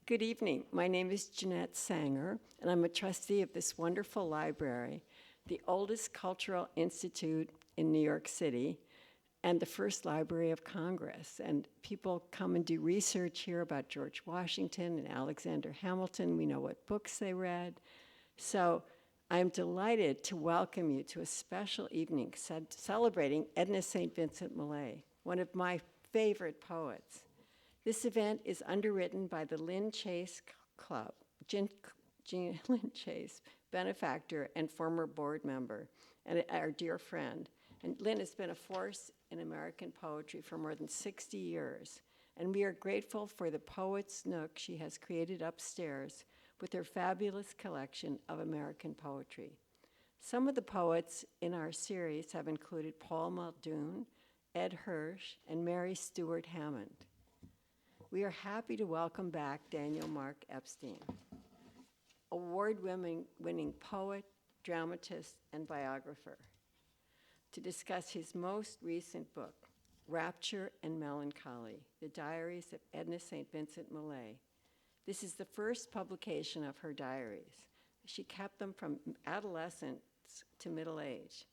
Good evening. My name is Jeanette Sanger, and I'm a trustee of this wonderful library, the oldest cultural institute in New York City, and the first Library of Congress. And people come and do research here about George Washington and Alexander Hamilton. We know what books they read. So I'm delighted to welcome you to a special evening celebrating Edna St. Vincent Millay, one of my favorite poets. This event is underwritten by the Lyn Chase Club, Lyn Chase, benefactor and former board member, and our dear friend. And Lyn has been a force in American poetry for more than 60 years, and we are grateful for the Poet's Nook she has created upstairs with her fabulous collection of American poetry. Some of the poets in our series have included Paul Muldoon, Ed Hirsch, and Mary Stuart Hammond. We are happy to welcome back Daniel Mark Epstein, award-winning poet, dramatist, and biographer, to discuss his most recent book, Rapture and Melancholy, the Diaries of Edna St. Vincent Millay. This is the first publication of her diaries. She kept them from adolescence to middle age.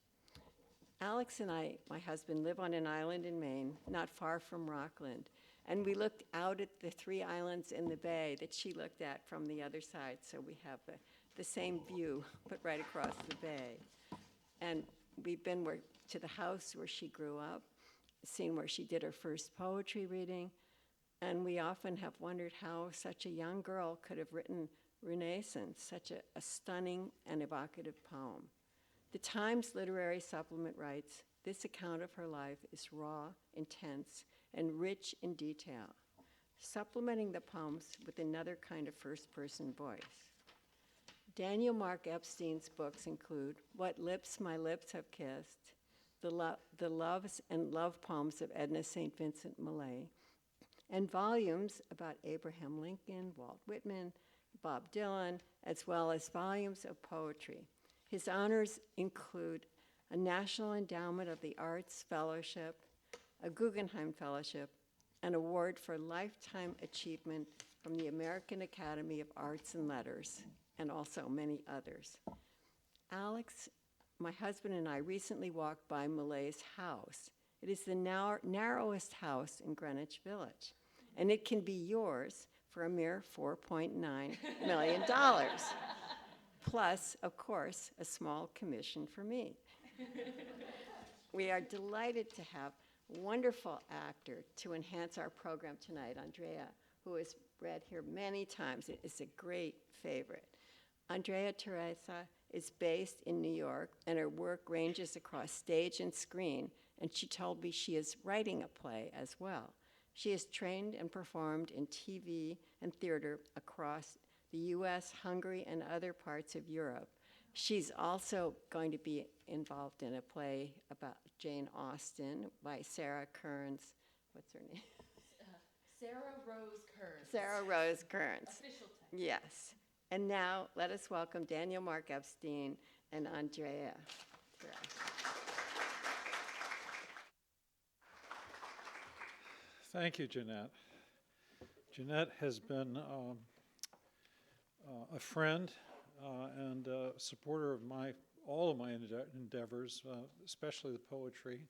Alex and I, my husband, live on an island in Maine, not far from Rockland, and we looked out at the 3 islands in the bay that she looked at from the other side, so we have the same view, but right across the bay. And we've been to the house where she grew up, seen where she did her first poetry reading, and we often have wondered how such a young girl could have written Renaissance, such a stunning and evocative poem. The Times Literary Supplement writes, "This account of her life is raw, intense, and rich in detail, supplementing the poems with another kind of first-person voice." Daniel Mark Epstein's books include What Lips My Lips Have Kissed, The Loves and Love Poems of Edna St. Vincent Millay, and volumes about Abraham Lincoln, Walt Whitman, Bob Dylan, as well as volumes of poetry. His honors include a National Endowment of the Arts Fellowship, a Guggenheim Fellowship, an award for lifetime achievement from the American Academy of Arts and Letters, and also many others. Alex, my husband, and I recently walked by Millay's house. It is the narrowest house in Greenwich Village, and it can be yours for a mere $4.9 million. Plus, of course, a small commission for me. We are delighted to have a wonderful actor to enhance our program tonight, Andrea, who has read here many times. It is a great favorite. Andrea Terrasa is based in New York, and her work ranges across stage and screen, and she told me she is writing a play as well. She is trained and performed in TV and theater across the US, Hungary, and other parts of Europe. She's also going to be involved in a play about Jane Austen by Sarah Kearns. What's her name? Sarah Rose Kearns. Sarah Rose Kearns. Official title. Yes. And now let us welcome Daniel Mark Epstein and Andrea. Thank you, Jeanette. Jeanette has been a friend and a supporter of all of my endeavors, especially the poetry.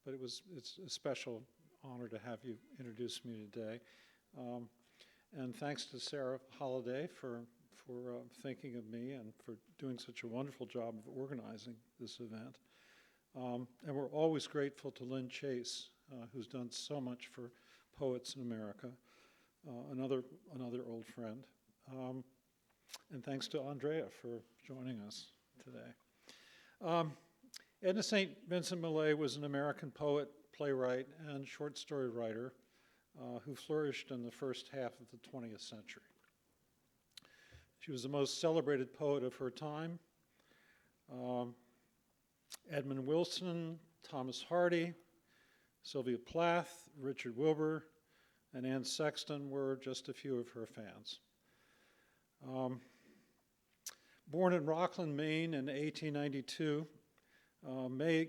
But it's a special honor to have you introduce me today. And thanks to Sarah Holliday for thinking of me and for doing such a wonderful job of organizing this event. And we're always grateful to Lyn Chase, who's done so much for poets in America, another old friend. And thanks to Andrea for joining us today. Edna St. Vincent Millay was an American poet, playwright, and short story writer who flourished in the first half of the 20th century. She was the most celebrated poet of her time. Edmund Wilson, Thomas Hardy, Sylvia Plath, Richard Wilbur, and Anne Sexton were just a few of her fans. Born in Rockland, Maine in 1892, Millay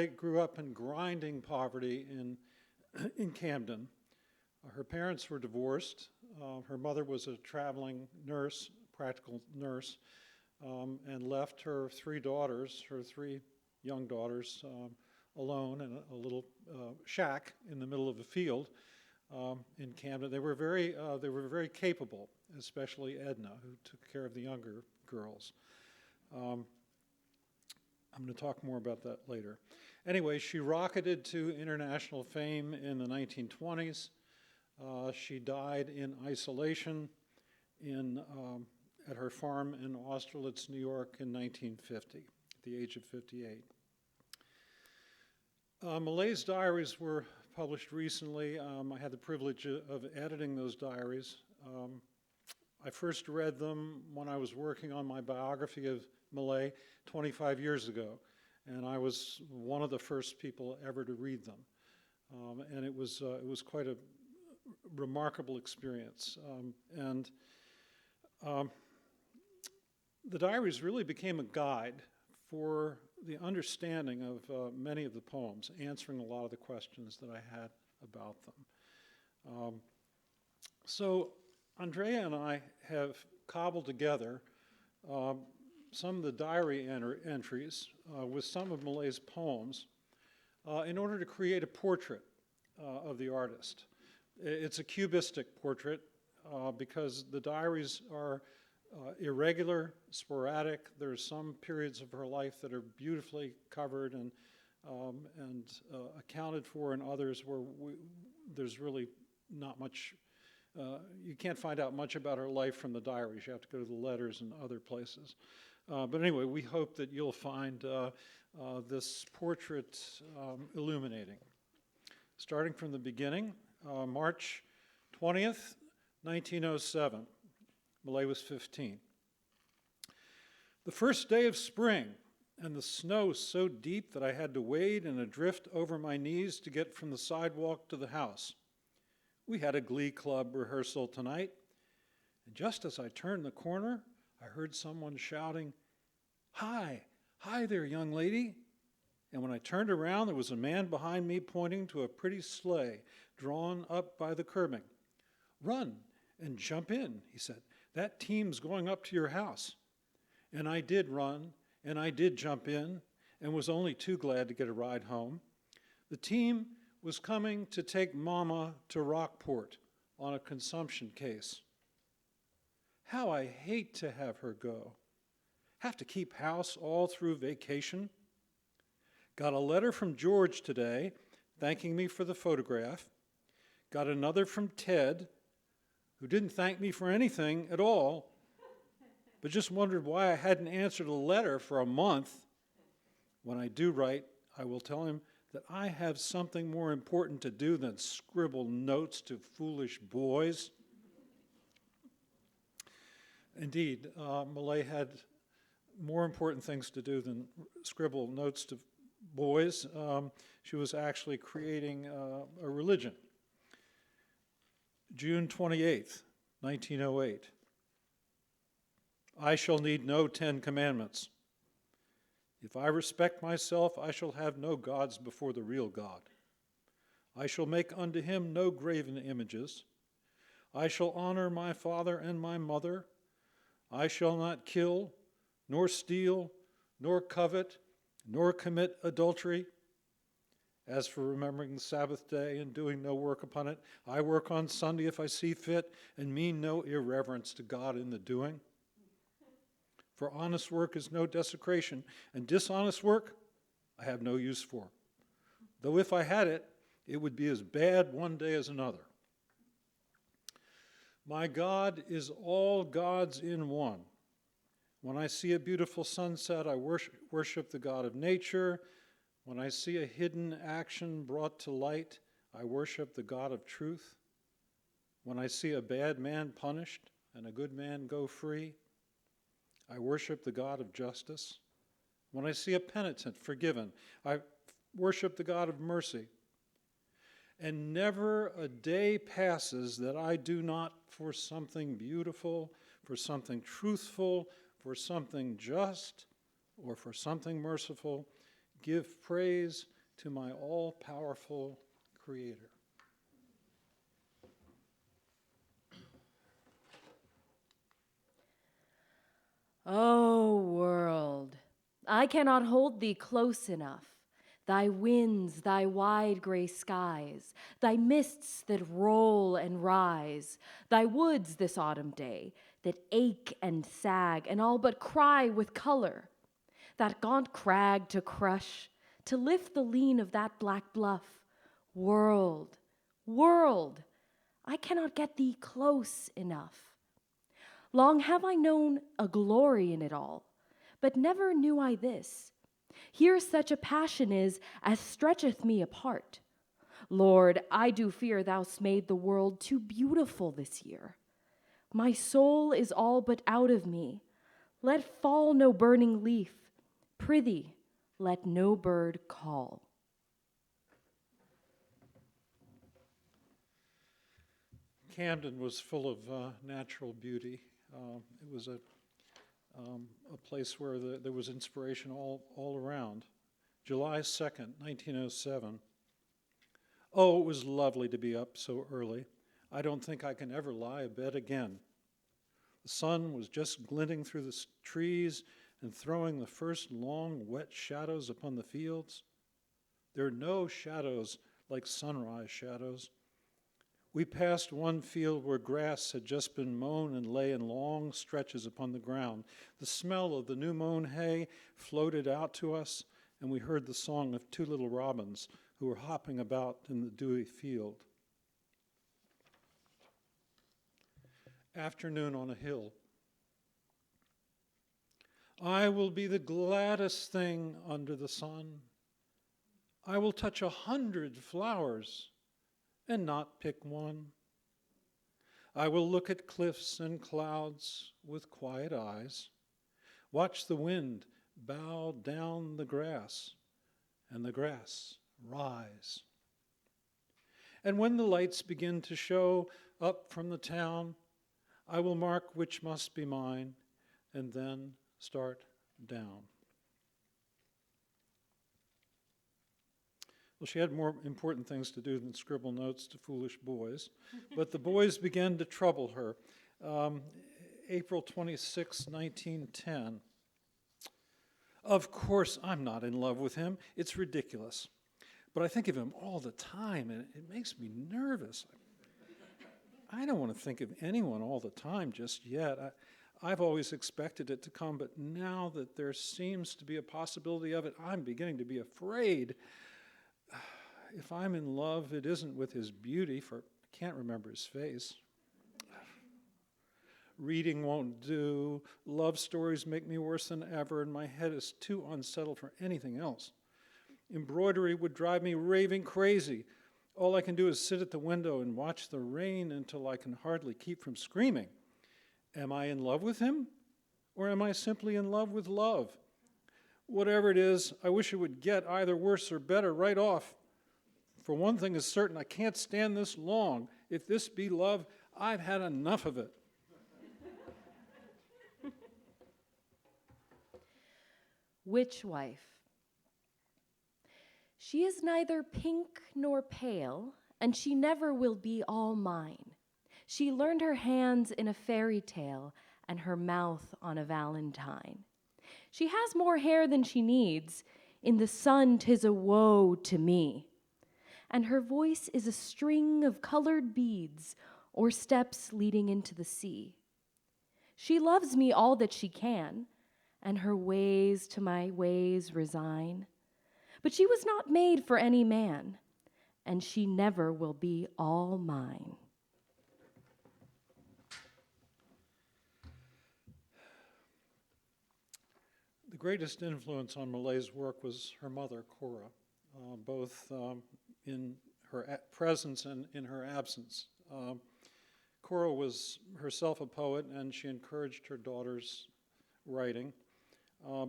grew up in grinding poverty in Camden. Her parents were divorced. Her mother was a traveling nurse, practical nurse, and left her three young daughters, alone in a little shack in the middle of a field in Camden. They were very capable, especially Edna, who took care of the younger girls. I'm going to talk more about that later. Anyway, she rocketed to international fame in the 1920s. She died in isolation at her farm in Austerlitz, New York in 1950, at the age of 58. Millay's diaries were published recently. I had the privilege of editing those diaries. I first read them when I was working on my biography of Millay 25 years ago, and I was one of the first people ever to read them. And it was quite a remarkable experience. The diaries really became a guide for the understanding of many of the poems, answering a lot of the questions that I had about them. So Andrea and I have cobbled together some of the diary entries with some of Millay's poems in order to create a portrait of the artist. It's a cubistic portrait because the diaries are irregular, sporadic. There's some periods of her life that are beautifully covered and accounted for, and others where there's really not much. You can't find out much about her life from the diaries. You have to go to the letters and other places. But anyway, we hope that you'll find this portrait illuminating. Starting from the beginning, March 20th, 1907. Millay was 15. The first day of spring, and the snow so deep that I had to wade in a drift over my knees to get from the sidewalk to the house. We had a glee club rehearsal tonight, and just as I turned the corner, I heard someone shouting, "Hi, hi there, young lady." And when I turned around, there was a man behind me pointing to a pretty sleigh drawn up by the curbing. "Run and jump in," he said. "That team's going up to your house." And I did run, and I did jump in, and was only too glad to get a ride home. The team was coming to take Mama to Rockport on a consumption case. How I hate to have her go. Have to keep house all through vacation. Got a letter from George today, thanking me for the photograph. Got another from Ted, who didn't thank me for anything at all, but just wondered why I hadn't answered a letter for a month. When I do write, I will tell him that I have something more important to do than scribble notes to foolish boys. Indeed, Millay had more important things to do than scribble notes to boys. She was actually creating a religion. June 28th, 1908. I shall need no 10 commandments. If I respect myself, I shall have no gods before the real God. I shall make unto him no graven images. I shall honor my father and my mother. I shall not kill, nor steal, nor covet, nor commit adultery. As for remembering the Sabbath day and doing no work upon it, I work on Sunday if I see fit, and mean no irreverence to God in the doing. For honest work is no desecration, and dishonest work I have no use for. Though if I had it, it would be as bad one day as another. My God is all gods in one. When I see a beautiful sunset, I worship the God of nature. When I see a hidden action brought to light, I worship the God of truth. When I see a bad man punished and a good man go free, I worship the God of justice. When I see a penitent forgiven, I worship the God of mercy. And never a day passes that I do not, for something beautiful, for something truthful, for something just, or for something merciful, give praise to my all-powerful Creator. O world, I cannot hold thee close enough. Thy winds, thy wide gray skies, thy mists that roll and rise, thy woods this autumn day that ache and sag and all but cry with color, that gaunt crag to crush, to lift the lean of that black bluff. World, world, I cannot get thee close enough. Long have I known a glory in it all, but never knew I this. Here such a passion is as stretcheth me apart. Lord, I do fear thou'st made the world too beautiful this year. My soul is all but out of me. Let fall no burning leaf. Prithee, let no bird call. Camden was full of natural beauty. It was a place where there was inspiration all around. July 2nd, 1907. Oh, it was lovely to be up so early. I don't think I can ever lie abed again. The sun was just glinting through the trees and throwing the first long, wet shadows upon the fields. There are no shadows like sunrise shadows. We passed one field where grass had just been mown and lay in long stretches upon the ground. The smell of the new mown hay floated out to us, and we heard the song of two little robins who were hopping about in the dewy field. Afternoon on a hill. I will be the gladdest thing under the sun. I will touch 100 flowers and not pick one. I will look at cliffs and clouds with quiet eyes, watch the wind bow down the grass and the grass rise. And when the lights begin to show up from the town, I will mark which must be mine and then start down. Well, she had more important things to do than scribble notes to foolish boys, but the boys began to trouble her. April 26, 1910. Of course, I'm not in love with him. It's ridiculous. But I think of him all the time, and it makes me nervous. I don't want to think of anyone all the time just yet. I've always expected it to come, but now that there seems to be a possibility of it, I'm beginning to be afraid. If I'm in love, it isn't with his beauty, for I can't remember his face. Reading won't do. Love stories make me worse than ever, and my head is too unsettled for anything else. Embroidery would drive me raving crazy. All I can do is sit at the window and watch the rain until I can hardly keep from screaming. Am I in love with him, or am I simply in love with love? Whatever it is, I wish it would get either worse or better right off. For one thing is certain, I can't stand this long. If this be love, I've had enough of it. Witch wife. She is neither pink nor pale, and she never will be all mine. She learned her hands in a fairy tale and her mouth on a valentine. She has more hair than she needs. In the sun 'tis a woe to me. And her voice is a string of colored beads or steps leading into the sea. She loves me all that she can, and her ways to my ways resign. But she was not made for any man, and she never will be all mine. The greatest influence on Millay's work was her mother, Cora, both in her presence and in her absence. Cora was herself a poet, and she encouraged her daughter's writing,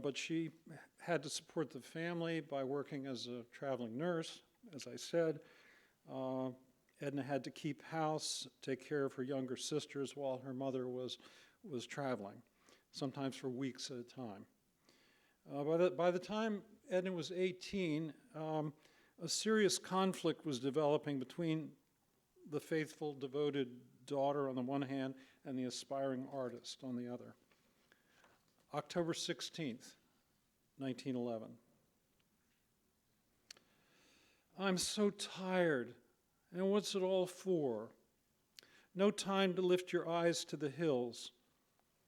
but she had to support the family by working as a traveling nurse, as I said. Edna had to keep house, take care of her younger sisters while her mother was traveling, sometimes for weeks at a time. By the time Edna was 18, a serious conflict was developing between the faithful, devoted daughter on the one hand and the aspiring artist on the other. October 16th, 1911. I'm so tired, and what's it all for? No time to lift your eyes to the hills.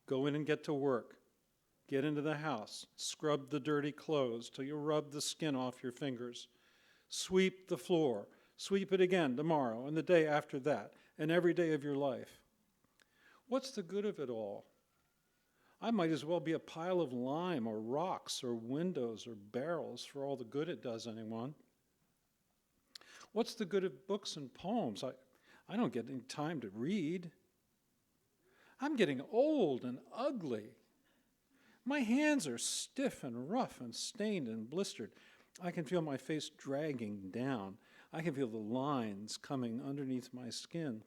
Go in and get to work. Get into the house. Scrub the dirty clothes till you rub the skin off your fingers. Sweep the floor. Sweep it again tomorrow and the day after that and every day of your life. What's the good of it all? I might as well be a pile of lime or rocks or windows or barrels for all the good it does anyone. What's the good of books and poems? I don't get any time to read. I'm getting old and ugly. My hands are stiff and rough and stained and blistered. I can feel my face dragging down. I can feel the lines coming underneath my skin.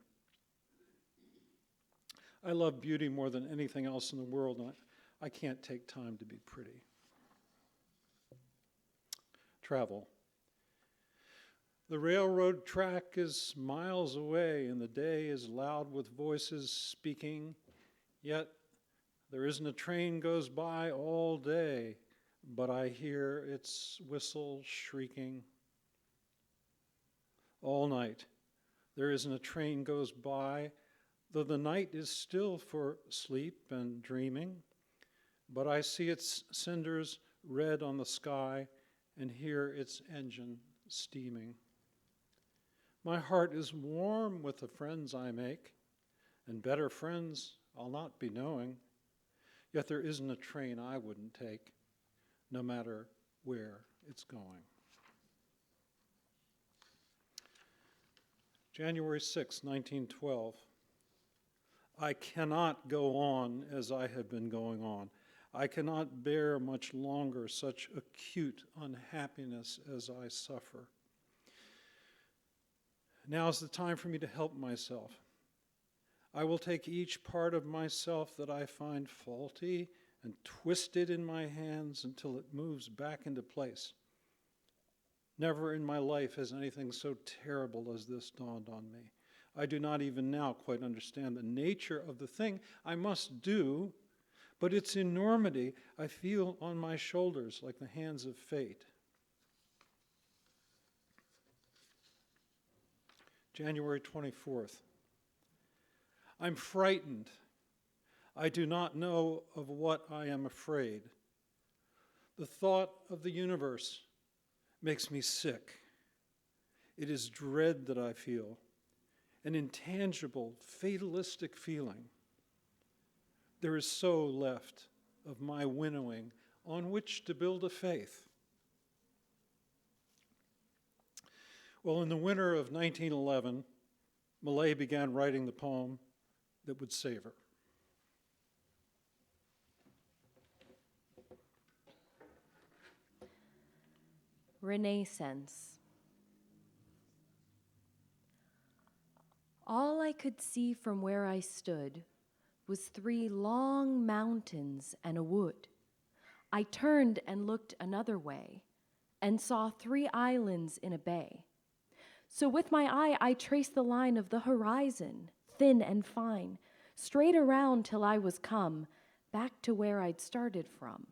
I love beauty more than anything else in the world, and I can't take time to be pretty. Travel. The railroad track is miles away, and the day is loud with voices speaking, yet there isn't a train goes by all day, but I hear its whistle shrieking. All night, there isn't a train goes by, though the night is still for sleep and dreaming, but I see its cinders red on the sky and hear its engine steaming. My heart is warm with the friends I make, and better friends I'll not be knowing, yet there isn't a train I wouldn't take, no matter where it's going. January 6, 1912. I cannot go on as I have been going on. I cannot bear much longer such acute unhappiness as I suffer. Now is the time for me to help myself. I will take each part of myself that I find faulty and twist it in my hands until it moves back into place. Never in my life has anything so terrible as this dawned on me. I do not even now quite understand the nature of the thing I must do, but its enormity I feel on my shoulders like the hands of fate. January 24th. I'm frightened. I do not know of what I am afraid. The thought of the universe makes me sick. It is dread that I feel, an intangible, fatalistic feeling. There is so left of my winnowing on which to build a faith. Well, in the winter of 1911, Millay began writing the poem that would save her. Renaissance. All I could see from where I stood was 3 long mountains and a wood. I turned and looked another way and saw 3 islands in a bay. So with my eye I traced the line of the horizon, thin and fine, straight around till I was come back to where I'd started from.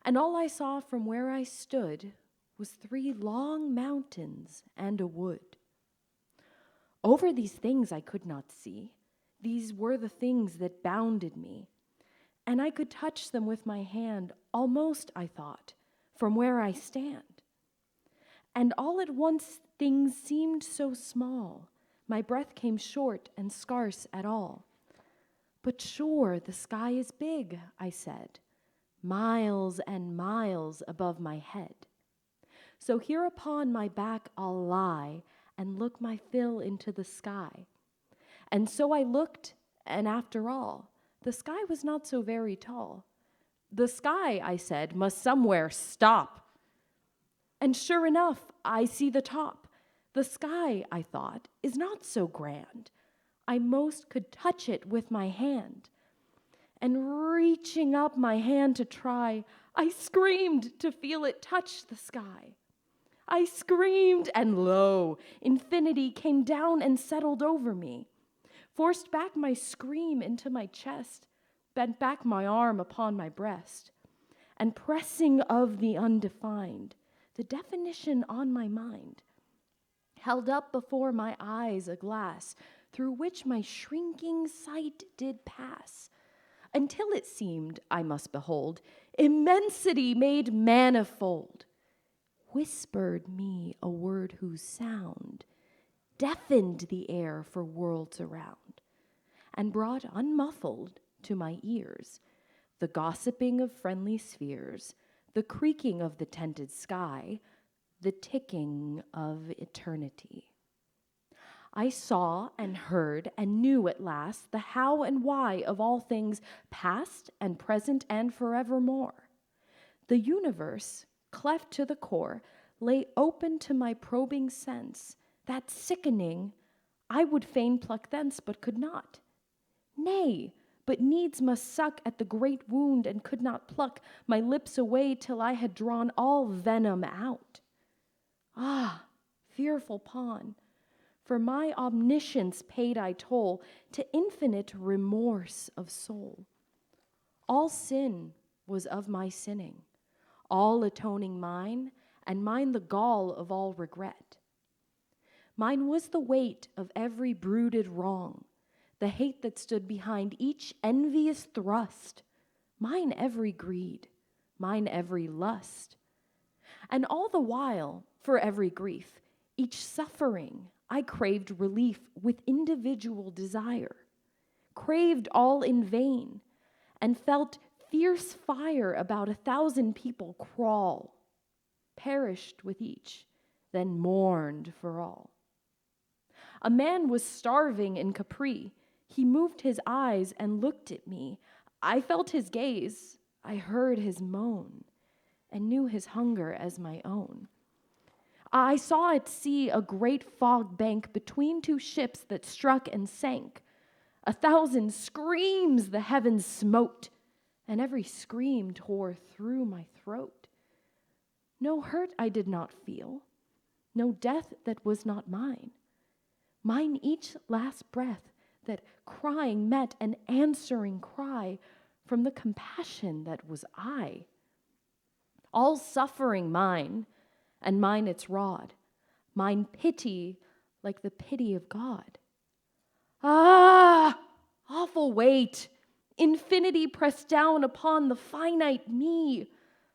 And all I saw from where I stood was 3 long mountains and a wood. Over these things I could not see. These were the things that bounded me, and I could touch them with my hand, almost, I thought, from where I stand. And all at once things seemed so small, my breath came short and scarce at all. But sure, the sky is big, I said, miles and miles above my head. So here upon my back I'll lie and look my fill into the sky. And so I looked, and after all, the sky was not so very tall. The sky, I said, must somewhere stop. And sure enough, I see the top. The sky, I thought, is not so grand. I most could touch it with my hand. And reaching up my hand to try, I screamed to feel it touch the sky. I screamed, and lo, infinity came down and settled over me, forced back my scream into my chest, bent back my arm upon my breast, and pressing of the undefined, the definition on my mind, held up before my eyes a glass through which my shrinking sight did pass, until it seemed I must behold immensity made manifold, whispered me a word whose sound deafened the air for worlds around, and brought unmuffled to my ears the gossiping of friendly spheres, the creaking of the tented sky, the ticking of eternity. I saw and heard and knew at last the how and why of all things past and present and forevermore. The universe, cleft to the core, lay open to my probing sense, that sickening I would fain pluck thence, but could not. Nay, but needs must suck at the great wound, and could not pluck my lips away till I had drawn all venom out. Ah, fearful pawn, for my omniscience paid I toll to infinite remorse of soul. All sin was of my sinning, all atoning mine, and mine the gall of all regret. Mine was the weight of every brooded wrong, the hate that stood behind each envious thrust, mine every greed, mine every lust. And all the while, for every grief, each suffering, I craved relief with individual desire, craved all in vain, and felt fierce fire about 1,000 people crawl, perished with each, then mourned for all. A man was starving in Capri. He moved his eyes and looked at me. I felt his gaze, I heard his moan, and knew his hunger as my own. I saw at sea a great fog bank between two ships that struck and sank. 1,000 screams the heavens smote, and every scream tore through my throat. No hurt I did not feel, no death that was not mine. Mine each last breath that crying met an answering cry from the compassion that was I. All suffering mine, and mine its rod, mine pity like the pity of God. Ah, awful weight, infinity pressed down upon the finite me,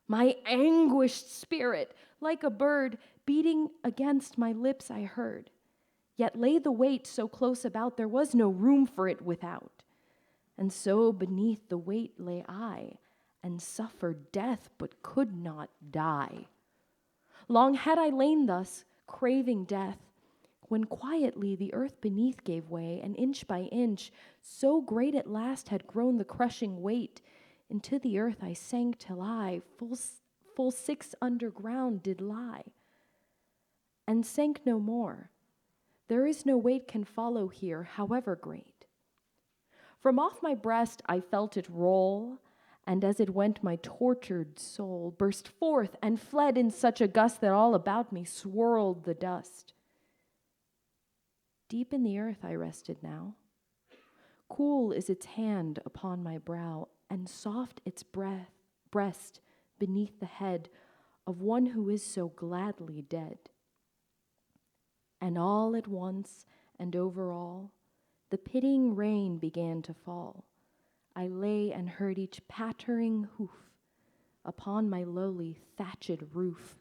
my anguished spirit, like a bird beating against my lips I heard. Yet lay the weight so close about, there was no room for it without. And so beneath the weight lay I, and suffered death, but could not die. Long had I lain thus, craving death, when quietly the earth beneath gave way, and inch by inch, so great at last had grown the crushing weight, into the earth I sank till I, full 6 underground did lie, and sank no more. There is no weight can follow here, however great. From off my breast I felt it roll, and as it went my tortured soul burst forth and fled in such a gust that all about me swirled the dust. Deep in the earth I rested now. Cool is its hand upon my brow, and soft its breast beneath the head of one who is so gladly dead. And all at once and over all, the pitying rain began to fall. I lay and heard each pattering hoof upon my lowly thatched roof,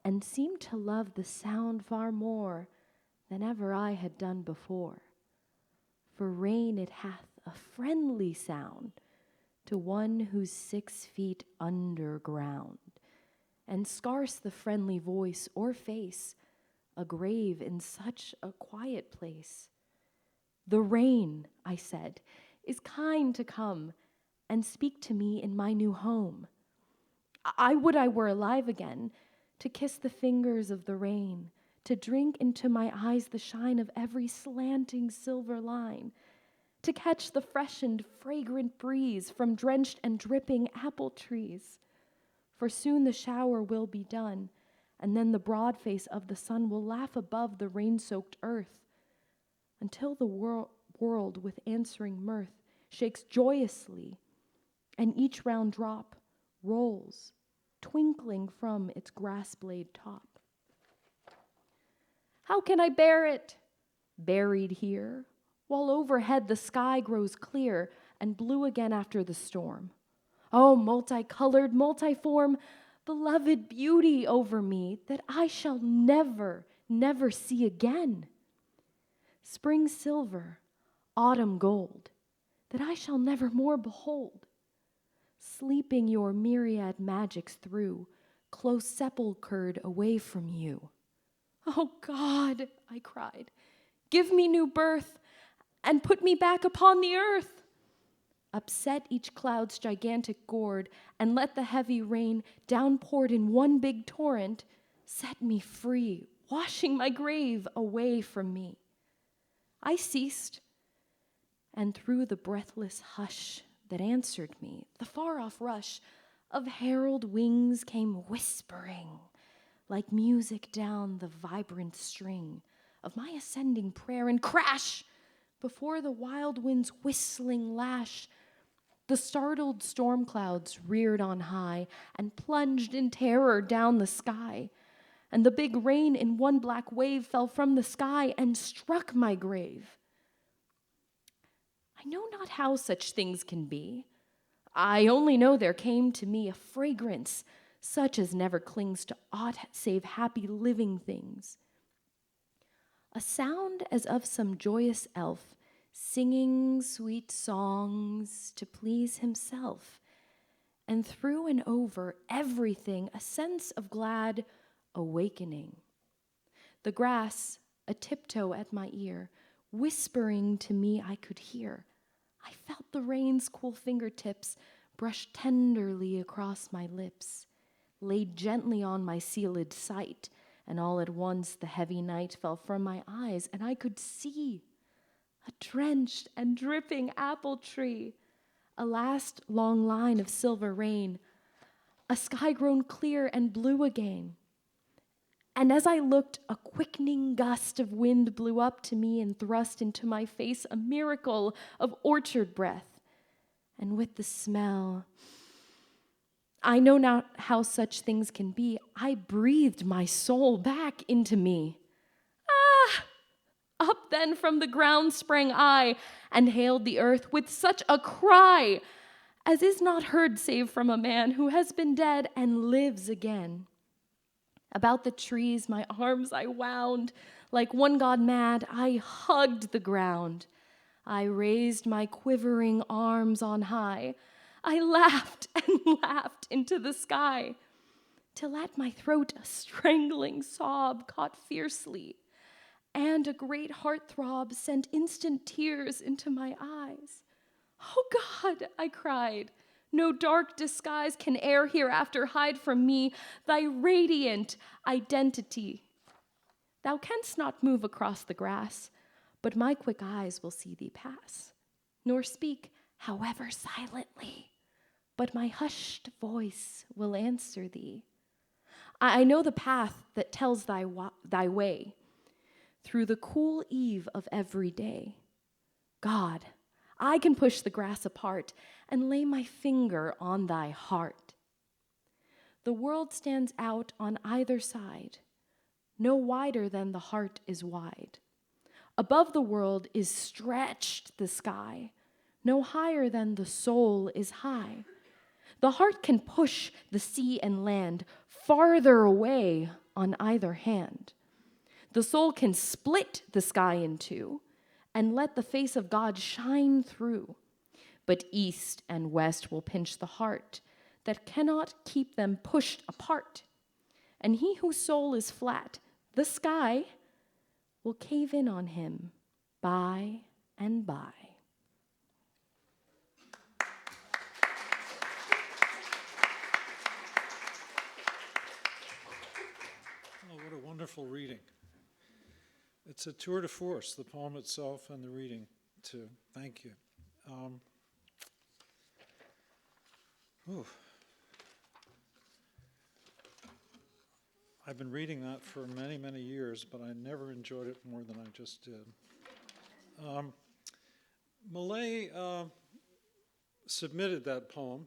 and seemed to love the sound far more than ever I had done before. For rain it hath a friendly sound to one who's 6 feet underground, and scarce the friendly voice or face a grave in such a quiet place. The rain, I said, is kind to come and speak to me in my new home. I would I were alive again, to kiss the fingers of the rain, to drink into my eyes the shine of every slanting silver line, to catch the freshened, fragrant breeze from drenched and dripping apple trees. For soon the shower will be done, and then the broad face of the sun will laugh above the rain-soaked earth, until the world with answering mirth shakes joyously, and each round drop rolls, twinkling from its grass blade top. How can I bear it? Buried here, while overhead the sky grows clear and blue again after the storm. Oh, multicolored, multiform, beloved beauty over me that I shall never, never see again. Spring silver, autumn gold, that I shall never more behold. Sleeping your myriad magics through, close sepulchred away from you. Oh God, I cried, give me new birth and put me back upon the earth. Upset each cloud's gigantic gourd and let the heavy rain downpoured in one big torrent set me free, washing my grave away from me. I ceased, and through the breathless hush that answered me, the far-off rush of herald wings came whispering like music down the vibrant string of my ascending prayer, and crash, before the wild wind's whistling lash, the startled storm clouds reared on high and plunged in terror down the sky, and the big rain in one black wave fell from the sky and struck my grave. I know not how such things can be. I only know there came to me a fragrance such as never clings to aught save happy living things. A sound as of some joyous elf singing sweet songs to please himself, and through and over everything a sense of glad awakening. The grass, a tiptoe at my ear, whispering to me I could hear. I felt the rain's cool fingertips brush tenderly across my lips, laid gently on my sealed sight, and all at once the heavy night fell from my eyes, and I could see a drenched and dripping apple tree, a last long line of silver rain, a sky grown clear and blue again. And as I looked, a quickening gust of wind blew up to me and thrust into my face a miracle of orchard breath. And with the smell, I know not how such things can be, I breathed my soul back into me. Ah! Up then from the ground sprang I, and hailed the earth with such a cry as is not heard save from a man who has been dead and lives again. About the trees my arms I wound, like one god mad, I hugged the ground. I raised my quivering arms on high. I laughed and laughed into the sky, till at my throat a strangling sob caught fiercely, and a great heart-throb sent instant tears into my eyes. Oh God, I cried, no dark disguise can e'er hereafter hide from me thy radiant identity. Thou canst not move across the grass, but my quick eyes will see thee pass, nor speak, however silently, but my hushed voice will answer thee. I know the path that tells thy way through the cool eve of every day. God, I can push the grass apart and lay my finger on thy heart. The world stands out on either side, no wider than the heart is wide. Above the world is stretched the sky, no higher than the soul is high. The heart can push the sea and land farther away on either hand. The soul can split the sky in two and let the face of God shine through. But east and west will pinch the heart that cannot keep them pushed apart. And he whose soul is flat, the sky, will cave in on him by and by. Oh, what a wonderful reading. It's a tour de force, the poem itself and the reading, too. Thank you. I've been reading that for many, many years, but I never enjoyed it more than I just did. Millay submitted that poem,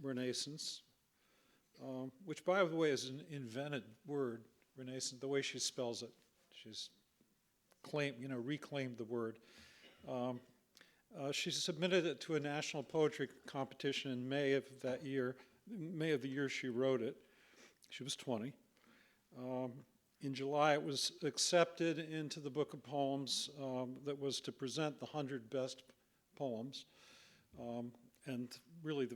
Renaissance, which, by the way, is an invented word, Renaissance, the way she spells it. She's reclaimed the word. She submitted it to a national poetry competition in May of that year, May of the year she wrote it. She was 20. In July, it was accepted into the book of poems that was to present the 100 best poems. And really,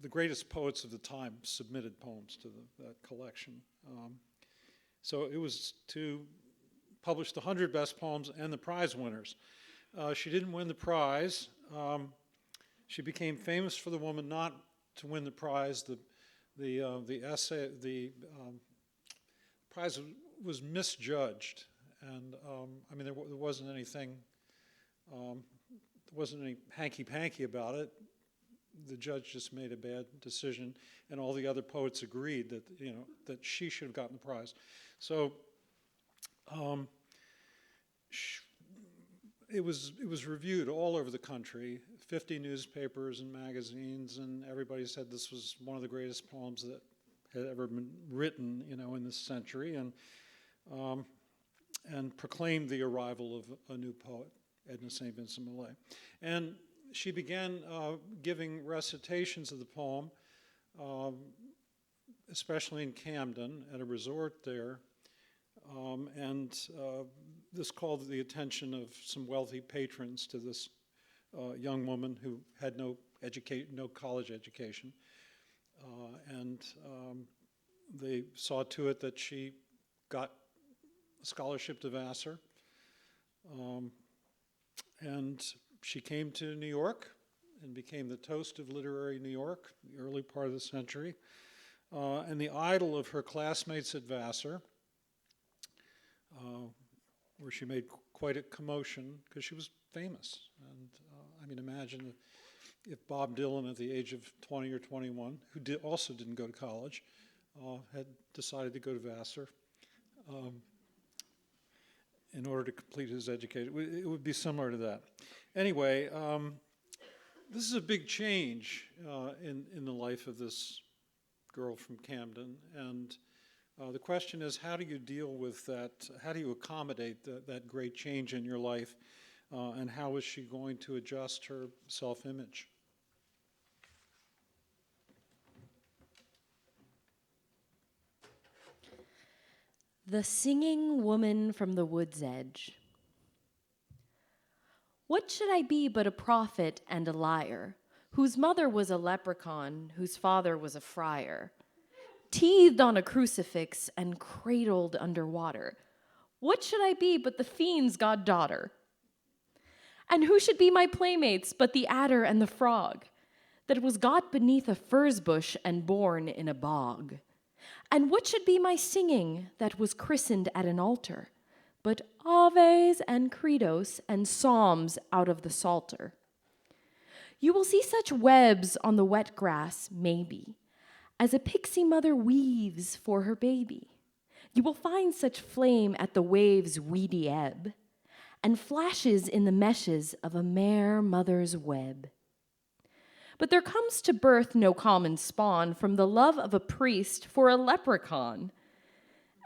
the greatest poets of the time submitted poems to that collection. So it was to publish the 100 best poems and the prize winners. She didn't win the prize. She became famous for the woman not to win the prize. The prize was misjudged, and there wasn't anything. There wasn't any hanky-panky about it. The judge just made a bad decision, and all the other poets agreed that that she should have gotten the prize. So it was reviewed all over the country, 50 newspapers and magazines, and everybody said this was one of the greatest poems that had ever been written, in this century, and proclaimed the arrival of a new poet, Edna St. Vincent Millay. And she began giving recitations of the poem, especially in Camden, at a resort there, and this called the attention of some wealthy patrons to this young woman who had no college education. And they saw to it that she got a scholarship to Vassar. And she came to New York and became the toast of literary New York, the early part of the century, and the idol of her classmates at Vassar, where she made quite a commotion because she was famous. And imagine if Bob Dylan at the age of 20 or 21, who also didn't go to college, had decided to go to Vassar in order to complete his education. It would be similar to that. Anyway, this is a big change in the life of this girl from Camden, and the question is, how do you deal with that? How do you accommodate that great change in your life, and how is she going to adjust her self-image? The Singing Woman from the Wood's Edge. What should I be but a prophet and a liar, whose mother was a leprechaun, whose father was a friar, teethed on a crucifix and cradled under water? What should I be but the fiend's goddaughter? And who should be my playmates but the adder and the frog, that was got beneath a furze bush and born in a bog? And what should be my singing that was christened at an altar, but Aves and Credos and Psalms out of the Psalter? You will see such webs on the wet grass, maybe, as a pixie mother weaves for her baby. You will find such flame at the wave's weedy ebb, and flashes in the meshes of a mere mother's web. But there comes to birth no common spawn from the love of a priest for a leprechaun.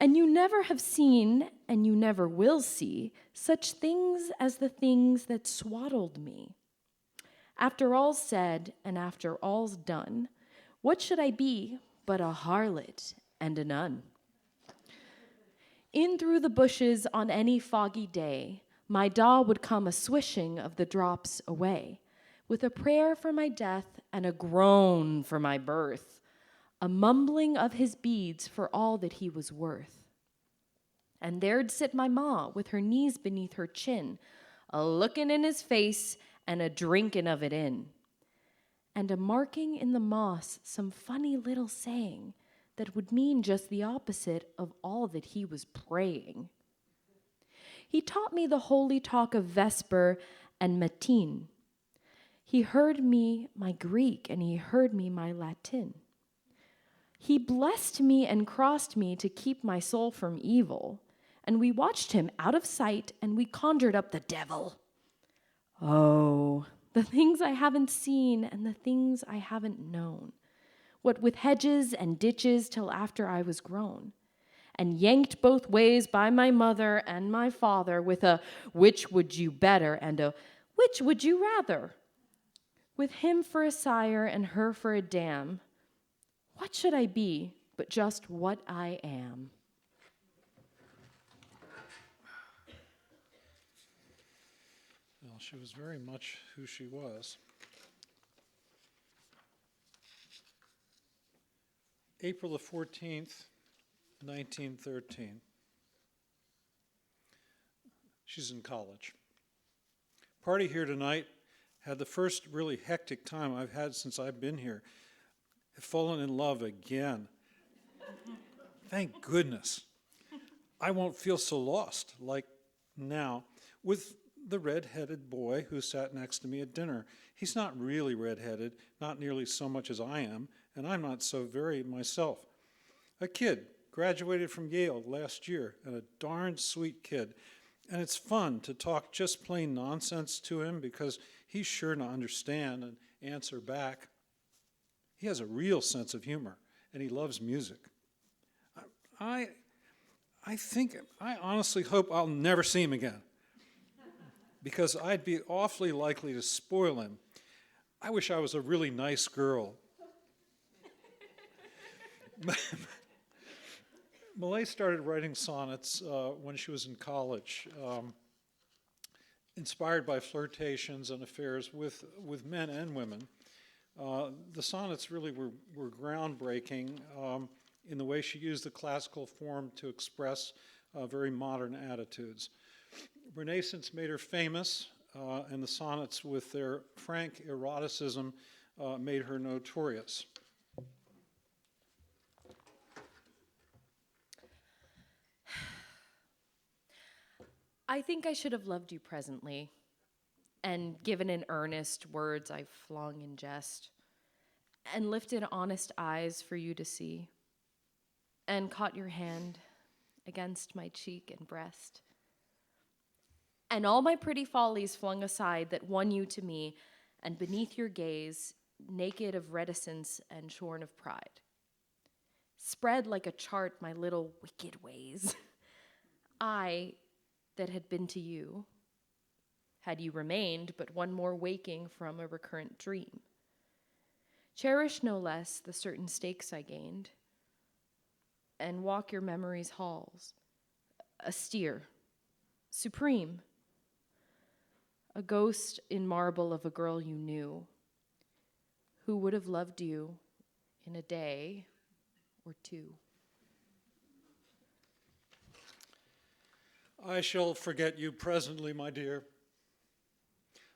And you never have seen, and you never will see, such things as the things that swaddled me. After all's said, and after all's done, what should I be but a harlot and a nun? In through the bushes on any foggy day, my daw would come a swishing of the drops away, with a prayer for my death and a groan for my birth, a mumbling of his beads for all that he was worth. And there'd sit my ma with her knees beneath her chin, a looking in his face and a drinking of it in, and a marking in the moss some funny little saying that would mean just the opposite of all that he was praying. He taught me the holy talk of Vesper and Matin. He heard me my Greek, and he heard me my Latin. He blessed me and crossed me to keep my soul from evil, and we watched him out of sight, and we conjured up the devil. Oh, the things I haven't seen and the things I haven't known. What with hedges and ditches till after I was grown, and yanked both ways by my mother and my father with a which would you better and a which would you rather? With him for a sire and her for a dam, what should I be but just what I am? Well, she was very much who she was. April the 14th, 1913. She's in college. Party here tonight. Had the first really hectic time I've had since I've been here. I've fallen in love again. Thank goodness. I won't feel so lost like now with the red-headed boy who sat next to me at dinner. He's not really red-headed, not nearly so much as I am, and I'm not so very myself. A kid, graduated from Yale last year, and a darn sweet kid. And it's fun to talk just plain nonsense to him because he's sure to understand and answer back. He has a real sense of humor, and he loves music. I honestly hope I'll never see him again because I'd be awfully likely to spoil him. I wish I was a really nice girl. Millay started writing sonnets when she was in college, inspired by flirtations and affairs with men and women. The sonnets really were groundbreaking in the way she used the classical form to express very modern attitudes. Renaissance made her famous, and the sonnets with their frank eroticism made her notorious. I think I should have loved you presently, and given in earnest words I flung in jest, and lifted honest eyes for you to see, and caught your hand against my cheek and breast, and all my pretty follies flung aside that won you to me, and beneath your gaze, naked of reticence and shorn of pride, spread like a chart my little wicked ways. I that had been to you, had you remained but one more waking from a recurrent dream. Cherish no less the certain stakes I gained, and walk your memory's halls, austere, supreme, a ghost in marble of a girl you knew, who would have loved you in a day or two. I shall forget you presently, my dear.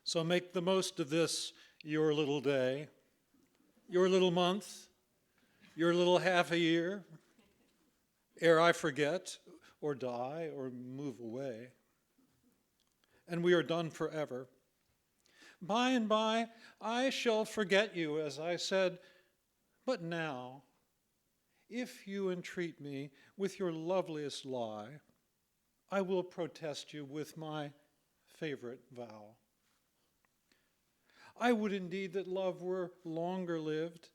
So make the most of this, your little day, your little month, your little half a year, ere I forget, or die, or move away. And we are done forever. By and by, I shall forget you, as I said, but now, if you entreat me with your loveliest lie, I will protest you with my favorite vow. I would indeed that love were longer lived,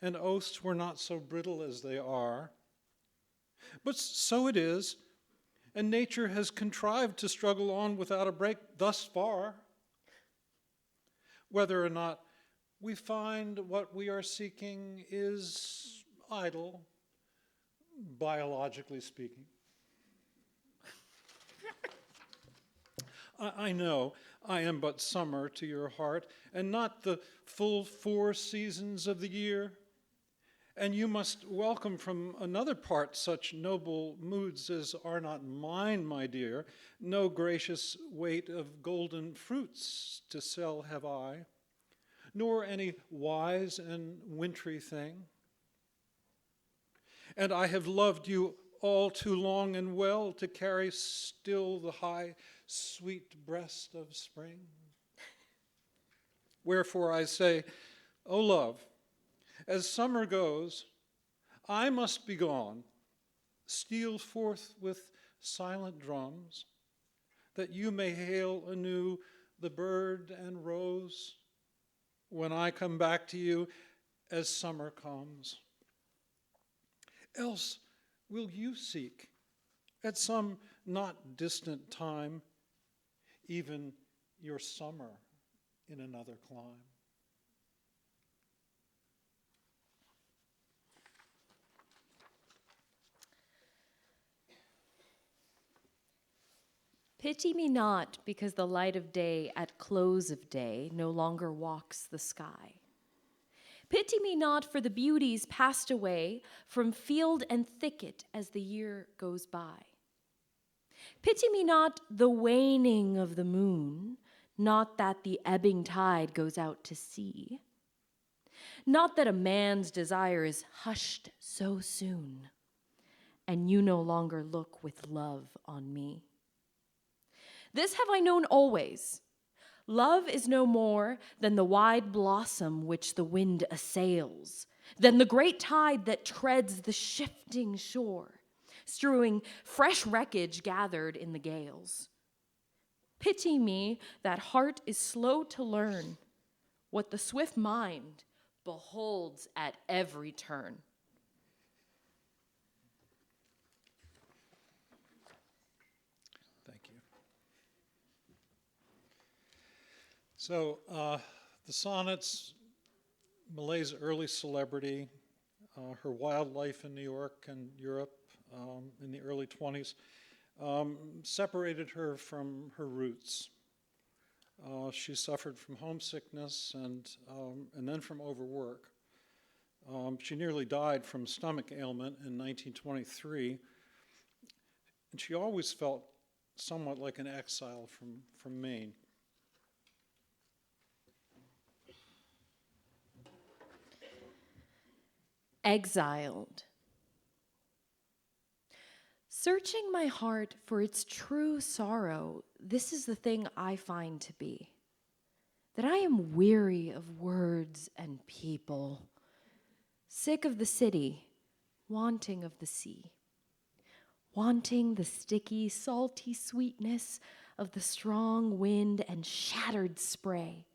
and oaths were not so brittle as they are. But so it is, and nature has contrived to struggle on without a break thus far. Whether or not we find what we are seeking is idle, biologically speaking. I know I am but summer to your heart, and not the full 4 seasons of the year. And you must welcome from another part such noble moods as are not mine, my dear. No gracious weight of golden fruits to sell have I, nor any wise and wintry thing. And I have loved you all too long and well to carry still the high, sweet breast of spring. Wherefore I say, O love, as summer goes, I must be gone, steal forth with silent drums, that you may hail anew the bird and rose, when I come back to you as summer comes? Else will you seek, at some not distant time, even your summer in another clime? Pity me not, because the light of day at close of day no longer walks the sky. Pity me not for the beauties passed away from field and thicket as the year goes by. Pity me not the waning of the moon, not that the ebbing tide goes out to sea. Not that a man's desire is hushed so soon, and you no longer look with love on me. This have I known always. Love is no more than the wide blossom which the wind assails, than the great tide that treads the shifting shore, strewing fresh wreckage gathered in the gales. Pity me that heart is slow to learn what the swift mind beholds at every turn. Thank you. So the sonnets, Millay's early celebrity, her wild life in New York and Europe in the early 20s, separated her from her roots. She suffered from homesickness and then from overwork. She nearly died from stomach ailment in 1923, and she always felt somewhat like an exile from Maine. Exiled. Searching my heart for its true sorrow, this is the thing I find to be, that I am weary of words and people, sick of the city, wanting of the sea, wanting the sticky, salty sweetness of the strong wind and shattered spray,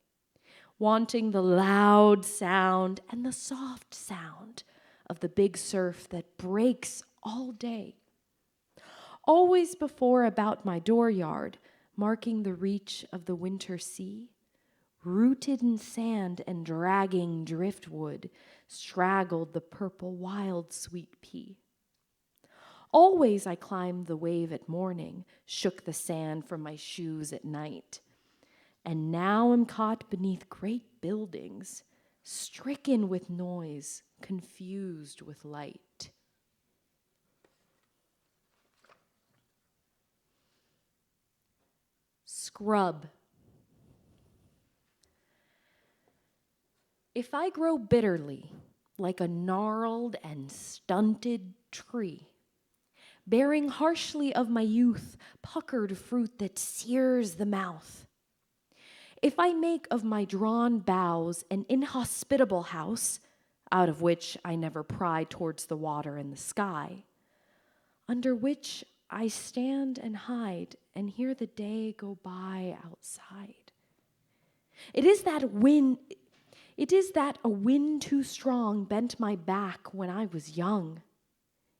wanting the loud sound and the soft sound of the big surf that breaks all day. Always before about my dooryard, marking the reach of the winter sea, rooted in sand and dragging driftwood, straggled the purple wild sweet pea. Always I climbed the wave at morning, shook the sand from my shoes at night, and now am caught beneath great buildings, stricken with noise, confused with light. Scrub. If I grow bitterly, like a gnarled and stunted tree, bearing harshly of my youth puckered fruit that sears the mouth, if I make of my drawn boughs an inhospitable house, out of which I never pry towards the water and the sky, under which I stand and hide and hear the day go by outside. It is that a wind too strong bent my back when I was young.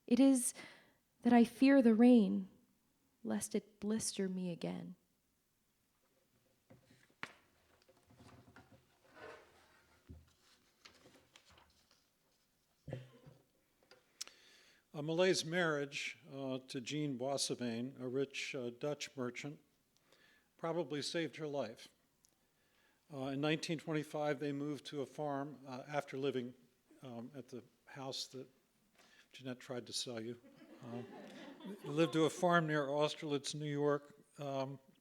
It is that I fear the rain, lest it blister me again. Millay's marriage to Jean Boissevin, a rich Dutch merchant, probably saved her life. In 1925, they moved to a farm after living at the house that Jeanette tried to sell you. They lived to a farm near Austerlitz, New York,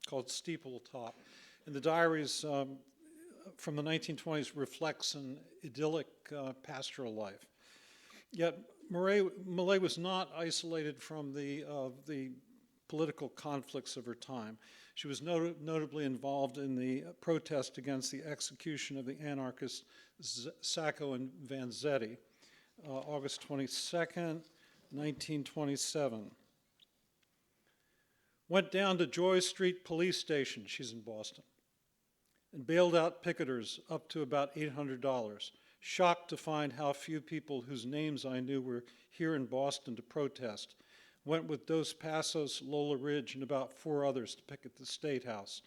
called Steeple Top. And the Diaries from the 1920s reflects an idyllic pastoral life. Yet Millay was not isolated from the political conflicts of her time. She was notably involved in the protest against the execution of the anarchists Sacco and Vanzetti, August 22nd, 1927. Went down to Joy Street Police Station, she's in Boston, and bailed out picketers up to about $800, shocked to find how few people whose names I knew were here in Boston to protest. Went with Dos Passos, Lola Ridge, and about 4 others to picket the State House,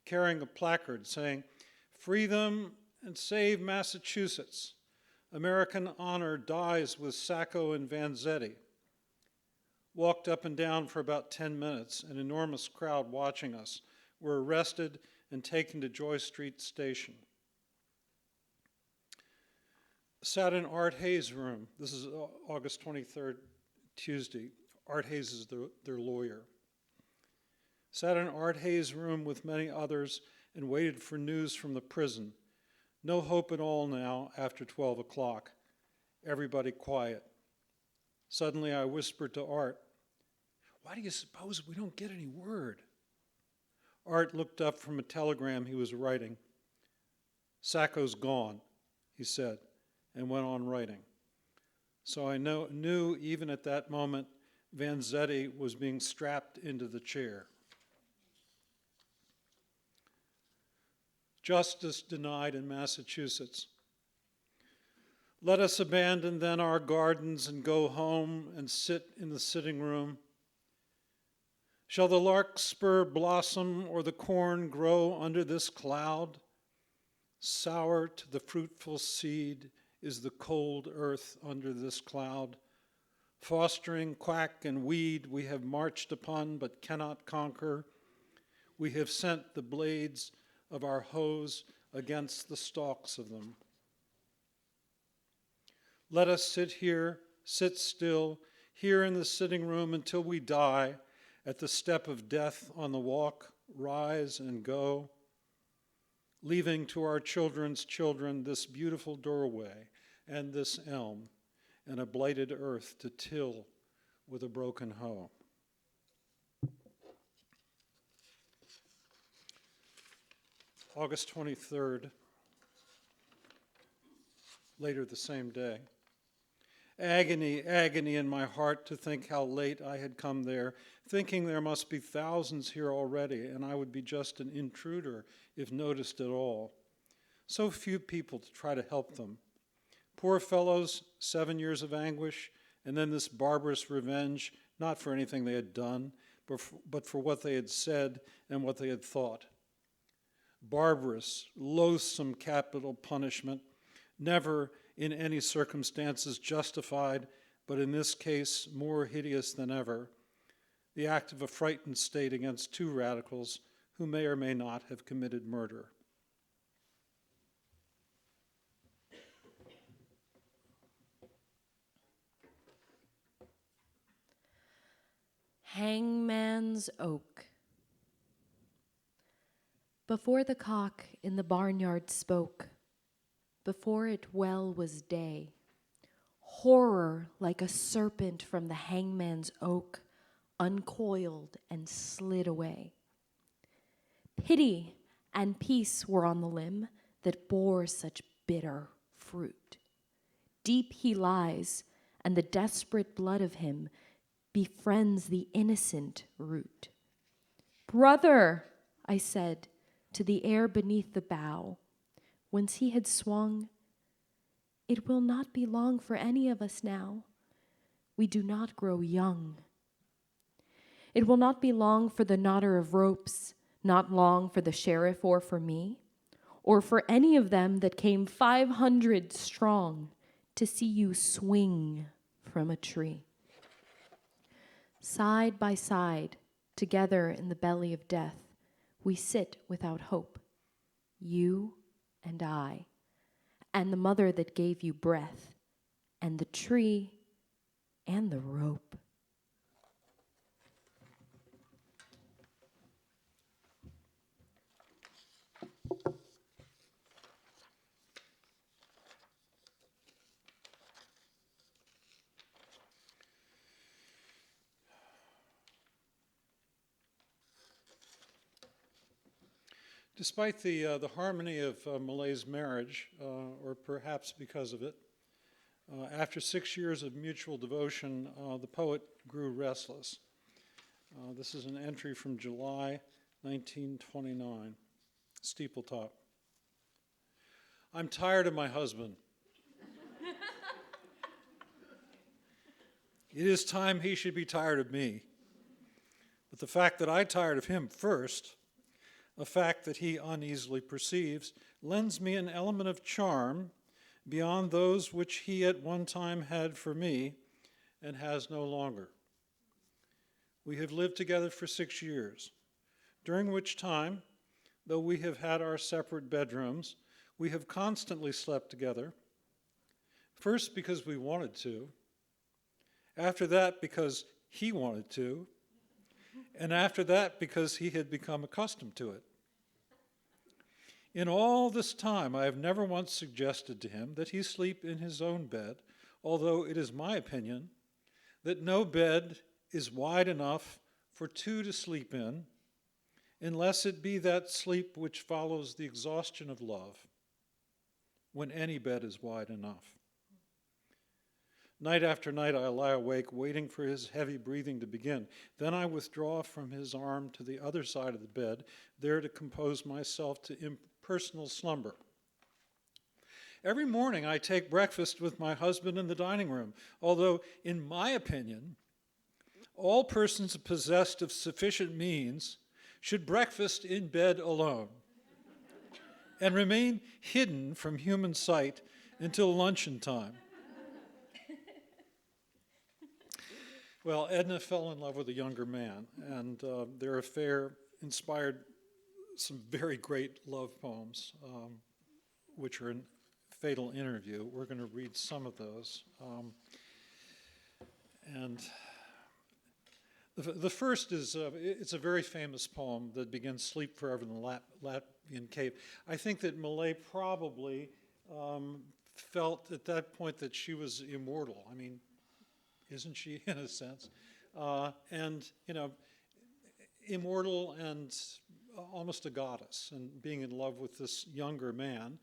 carrying a placard saying, "Free them and save Massachusetts. American honor dies with Sacco and Vanzetti." Walked up and down for about 10 minutes, an enormous crowd watching us, were arrested and taken to Joy Street Station. Sat in Art Hayes' room. This is August 23rd, Tuesday. Art Hayes is their lawyer. Sat in Art Hayes' room with many others and waited for news from the prison. No hope at all now after 12 o'clock. Everybody quiet. Suddenly I whispered to Art, "Why do you suppose we don't get any word?" Art looked up from a telegram he was writing. "Sacco's gone," he said, and went on writing. So I knew even at that moment Vanzetti was being strapped into the chair. Justice denied in Massachusetts. Let us abandon then our gardens and go home and sit in the sitting room. Shall the larkspur blossom or the corn grow under this cloud? Sour to the fruitful seed is the cold earth under this cloud. Fostering quack and weed we have marched upon but cannot conquer. We have sent the blades of our hoes against the stalks of them. Let us sit here, sit still, here in the sitting room until we die, at the step of death on the walk, rise and go, leaving to our children's children this beautiful doorway and this elm, and a blighted earth to till with a broken hoe. August 23rd, later the same day. Agony, agony in my heart to think how late I had come there, thinking there must be thousands here already, and I would be just an intruder if noticed at all. So few people to try to help them. Poor fellows, 7 years of anguish, and then this barbarous revenge, not for anything they had done, but for what they had said and what they had thought. Barbarous, loathsome capital punishment, never in any circumstances justified, but in this case more hideous than ever, the act of a frightened state against 2 radicals who may or may not have committed murder. Hangman's Oak. Before the cock in the barnyard spoke, before it well was day, horror like a serpent from the hangman's oak uncoiled and slid away. Pity and peace were on the limb that bore such bitter fruit. Deep he lies, and the desperate blood of him befriends the innocent root. "Brother," I said to the air beneath the bough, whence he had swung, "it will not be long for any of us now. We do not grow young. It will not be long for the knotter of ropes, not long for the sheriff or for me, or for any of them that came 500 strong to see you swing from a tree. Side by side, together in the belly of death, we sit without hope, you and I, and the mother that gave you breath, and the tree and the rope." Despite the harmony of Millay's marriage, or perhaps because of it, after 6 years of mutual devotion, the poet grew restless. This is an entry from July 1929, Steepletop. I'm tired of my husband. It is time he should be tired of me. But the fact that I tired of him first, a fact that he uneasily perceives, lends me an element of charm beyond those which he at one time had for me and has no longer. We have lived together for 6 years, during which time, though we have had our separate bedrooms, we have constantly slept together, first because we wanted to, after that because he wanted to, and after that because he had become accustomed to it. In all this time, I have never once suggested to him that he sleep in his own bed, although it is my opinion that no bed is wide enough for two to sleep in, unless it be that sleep which follows the exhaustion of love, when any bed is wide enough. Night after night I lie awake, waiting for his heavy breathing to begin. Then I withdraw from his arm to the other side of the bed, there to compose myself to impersonal slumber. Every morning I take breakfast with my husband in the dining room, although, in my opinion, all persons possessed of sufficient means should breakfast in bed alone and remain hidden from human sight until luncheon time. Well, Edna fell in love with a younger man, and their affair inspired some very great love poems, which are in Fatal Interview. We're going to read some of those. And the first is, it's a very famous poem that begins, "Sleep forever in the Latvian cave." I think that Millay probably felt at that point that she was immortal. I mean, isn't she, in a sense? And, you know, immortal and almost a goddess, and being in love with this younger man.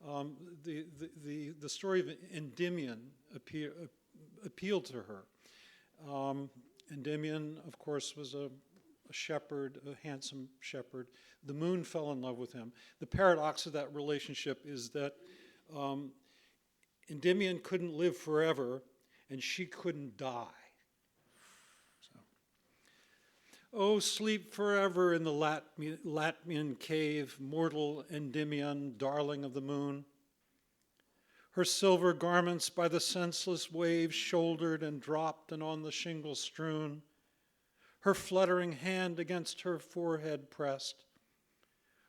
The story of Endymion appealed to her. Endymion, of course, was a shepherd, a handsome shepherd. The moon fell in love with him. The paradox of that relationship is that Endymion couldn't live forever, and she couldn't die. So, oh, sleep forever in the Latvian cave, mortal Endymion, darling of the moon. Her silver garments by the senseless waves shouldered and dropped and on the shingle strewn, her fluttering hand against her forehead pressed,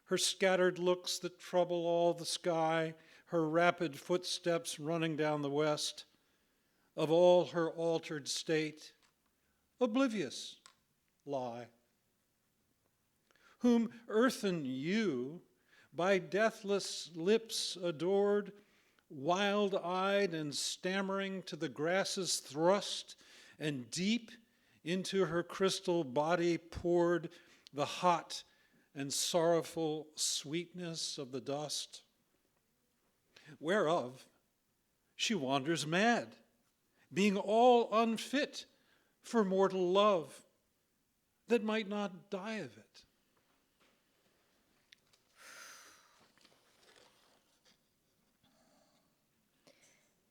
her scattered looks that trouble all the sky, her rapid footsteps running down the west, of all her altered state, oblivious lie, whom earthen you by deathless lips adored, wild-eyed and stammering to the grasses thrust, and deep into her crystal body poured the hot and sorrowful sweetness of the dust, whereof she wanders mad, being all unfit for mortal love, that might not die of it.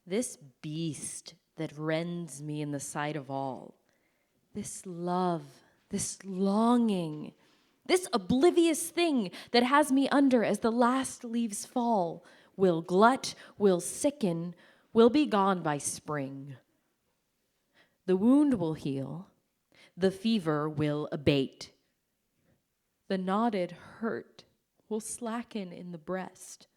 This beast that rends me in the sight of all, this love, this longing, this oblivious thing that has me under as the last leaves fall, will glut, will sicken, will be gone by spring. The wound will heal, the fever will abate. The knotted hurt will slacken in the breast.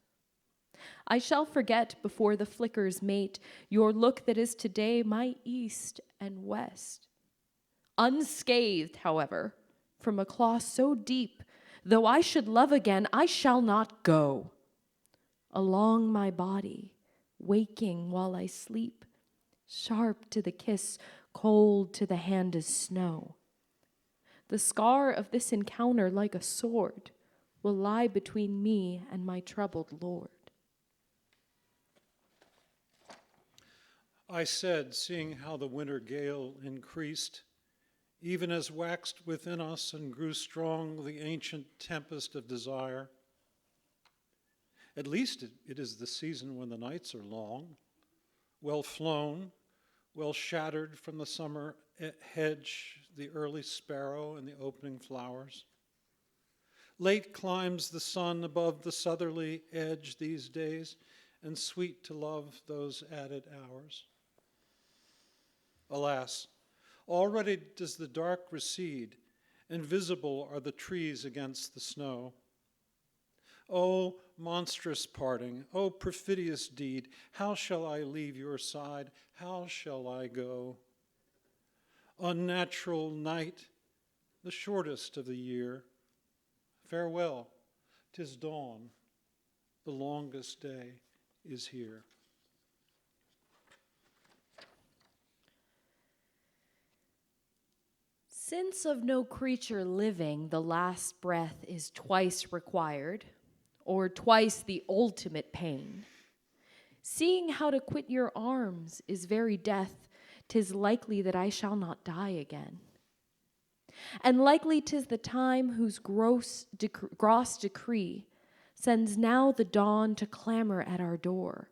I shall forget before the flickers mate your look that is today my east and west. Unscathed, however, from a claw so deep, though I should love again, I shall not go. Along my body, waking while I sleep, sharp to the kiss, cold to the hand as snow. The scar of this encounter, like a sword, will lie between me and my troubled Lord. I said, seeing how the winter gale increased, even as waxed within us and grew strong the ancient tempest of desire. At least it is the season when the nights are long, well flown, well shattered from the summer hedge, the early sparrow and the opening flowers. Late climbs the sun above the southerly edge these days, and sweet to love those added hours. Alas, already does the dark recede, and visible are the trees against the snow. O monstrous parting, O perfidious deed, how shall I leave your side? How shall I go? Unnatural night, the shortest of the year. Farewell, 'tis dawn, the longest day is here. Since of no creature living the last breath is twice required, or twice the ultimate pain, seeing how to quit your arms is very death, 'tis likely that I shall not die again. And likely 'tis the time whose gross decree sends now the dawn to clamor at our door.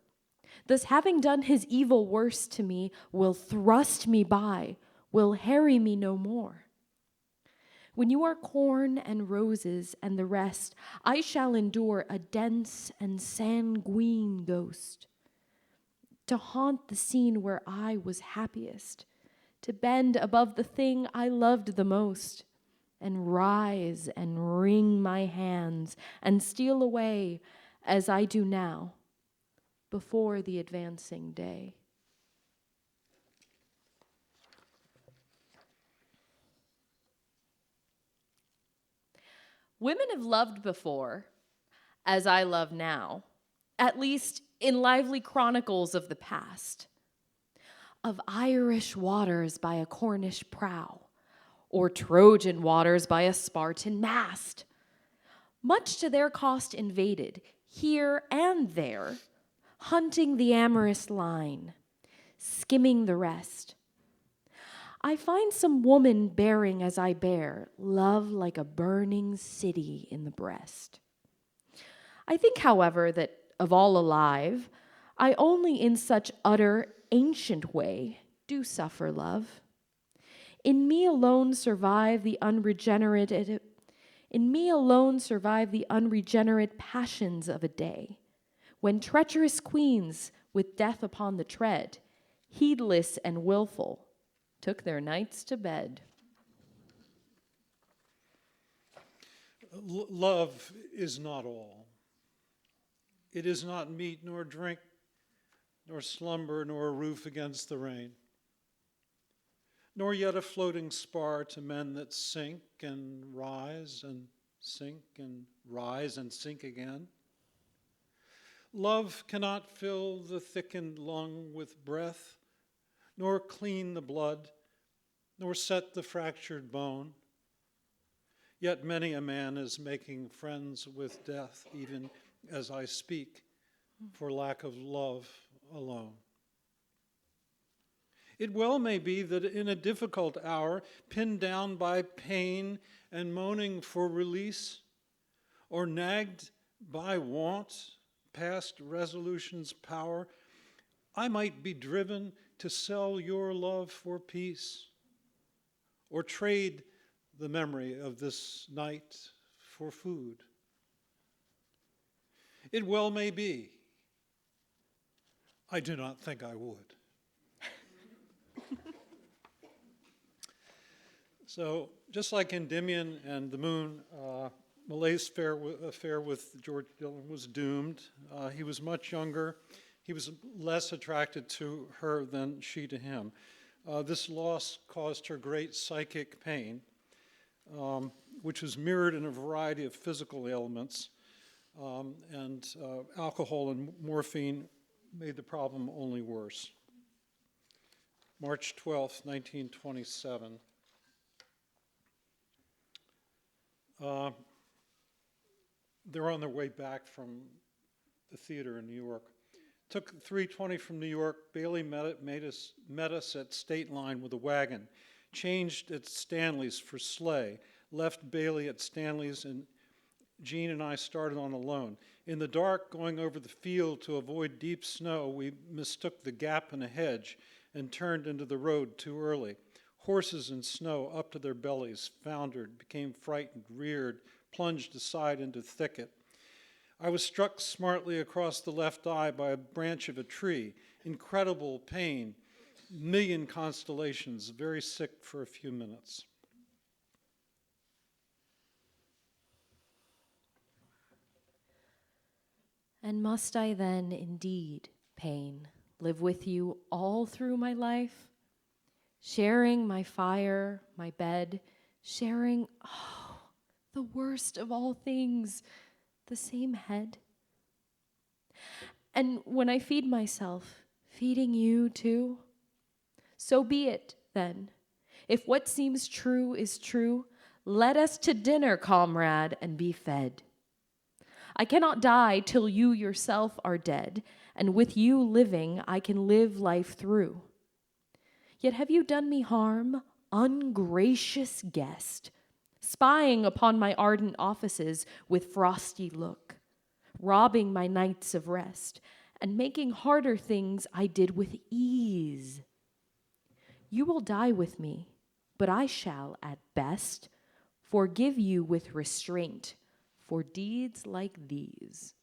Thus having done his evil worst to me, will thrust me by, will harry me no more. When you are corn and roses and the rest, I shall endure a dense and sanguine ghost, to haunt the scene where I was happiest, to bend above the thing I loved the most, and rise and wring my hands and steal away as I do now, before the advancing day. Women have loved before, as I love now, at least in lively chronicles of the past, of Irish waters by a Cornish prow, or Trojan waters by a Spartan mast, much to their cost invaded, here and there, hunting the amorous line, skimming the rest. I find some woman bearing as I bear, love like a burning city in the breast. I think, however, that of all alive, I only in such utter ancient way do suffer love. In me alone survive the unregenerate passions of a day, when treacherous queens with death upon the tread, heedless and willful, took their nights to bed. Love is not all. It is not meat nor drink, nor slumber, nor a roof against the rain, nor yet a floating spar to men that sink and rise and sink and rise and sink again. Love cannot fill the thickened lung with breath, nor clean the blood, nor set the fractured bone. Yet many a man is making friends with death, even as I speak, for lack of love alone. It well may be that in a difficult hour, pinned down by pain and moaning for release, or nagged by want past resolution's power, I might be driven to sell your love for peace, or trade the memory of this night for food. It well may be. I do not think I would. So, just like Endymion and the Moon, Millay's affair with George Dillon was doomed. He was much younger. He was less attracted to her than she to him. This loss caused her great psychic pain, which was mirrored in a variety of physical ailments, and alcohol and morphine made the problem only worse. March 12th, 1927. They're on their way back from the theater in New York. Took 320 from New York. Bailey met us at State Line with a wagon. Changed at Stanley's for Slay. Left Bailey at Stanley's Jean and I started on alone. In the dark, going over the field to avoid deep snow, we mistook the gap in a hedge and turned into the road too early. Horses in snow up to their bellies foundered, became frightened, reared, plunged aside into thicket. I was struck smartly across the left eye by a branch of a tree. Incredible pain, million constellations, very sick for a few minutes. And must I then indeed, pain, live with you all through my life? Sharing my fire, my bed, sharing, oh, the worst of all things, the same head? And when I feed myself, feeding you too? So be it, then. If what seems true is true, let us to dinner, comrade, and be fed. I cannot die till you yourself are dead, and with you living I can live life through. Yet have you done me harm, ungracious guest, spying upon my ardent offices with frosty look, robbing my nights of rest, and making harder things I did with ease. You will die with me, but I shall, at best, forgive you with restraint for deeds like these.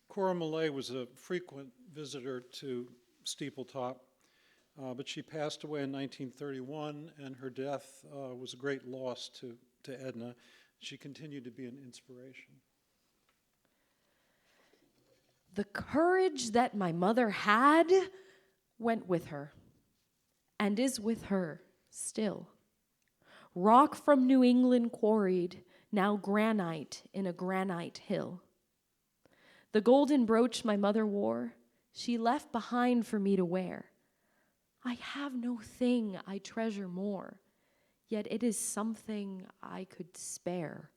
Cora Millay was a frequent visitor to Steepletop, but she passed away in 1931, and her death was a great loss to Edna. She continued to be an inspiration. The courage that my mother had went with her, and is with her still. Rock from New England quarried, now granite in a granite hill. The golden brooch my mother wore, she left behind for me to wear. I have no thing I treasure more, yet it is something I could spare.